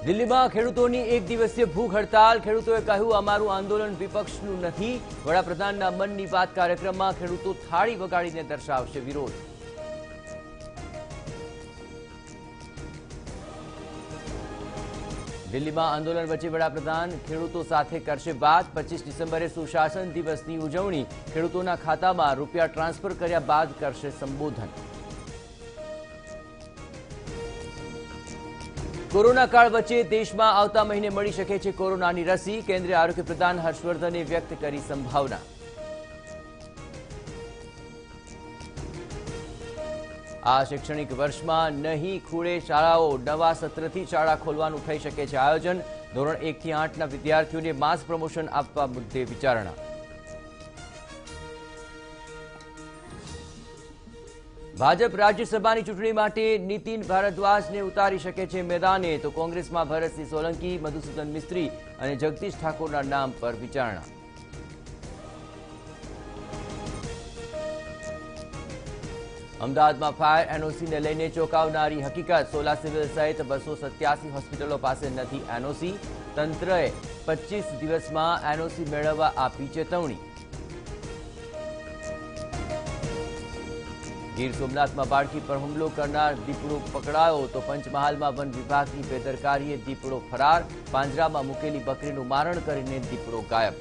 દિલ્હીમાં ખેડૂતોની એક દિવસીય ભૂખ હડતાલ. ખેડૂતોએ કહ્યું, અમારું આંદોલન વિપક્ષનું નથી. વડાપ્રધાનના મનની વાત કાર્યક્રમમાં ખેડૂતો થાળી વગાડીને દર્શાવશે વિરોધ. દિલ્હીમાં આંદોલન વચ્ચે વડાપ્રધાન ખેડૂતો સાથે કરશે વાત. 25 ડિસેમ્બરે સુશાસન દિવસની ઉજવણી. ખેડૂતોના ખાતામાં રૂપિયા ટ્રાન્સફર કર્યા બાદ કરશે સંબોધન. કોરોના કાળ વચ્ચે દેશમાં આવતા મહિને મળી શકે છે કોરોનાની રસી. કેન્દ્રીય આરોગ્ય પ્રધાન હર્ષવર્ધને વ્યક્ત કરી સંભાવના. આ શૈક્ષણિક વર્ષમાં નહીં ખુલે શાળાઓ. નવા સત્રથી શાળા ખોલવાનું થઈ શકે છે આયોજન. ધોરણ 1 થી 8ના વિદ્યાર્થીઓને માસ પ્રમોશન આપવા મુદ્દે વિચારણા. ભાજપ રાજ્યસભાની ચૂંટણી માટે નીતિન ભારદ્વાજને ઉતારી શકે છે મેદાને. તો કોંગ્રેસમાં ભરતસિંહ સોલંકી, મધુસૂદન મિસ્ત્રી અને જગદીશ ઠાકોરના નામ પર વિચારણા. અમદાવાદમાં ફાયર એનઓસીને લઈને ચોંકાવનારી હકીકત. સોલા સિવિલ સહિત 287 હોસ્પિટલો પાસે નથી એનઓસી. તંત્રએ 25 દિવસમાં એનઓસી મેળવવા આપી ચેતવણી. ગીર સોમનાથમાં બાળકી પર હુમલો કરનાર દીપડો પકડાયો. તો પંચમહાલમાં વન વિભાગની બેદરકારીએ દીપડો ફરાર. પાંજરામાં મૂકેલી બકરીનું મારણ કરીને દીપડો ગાયબ.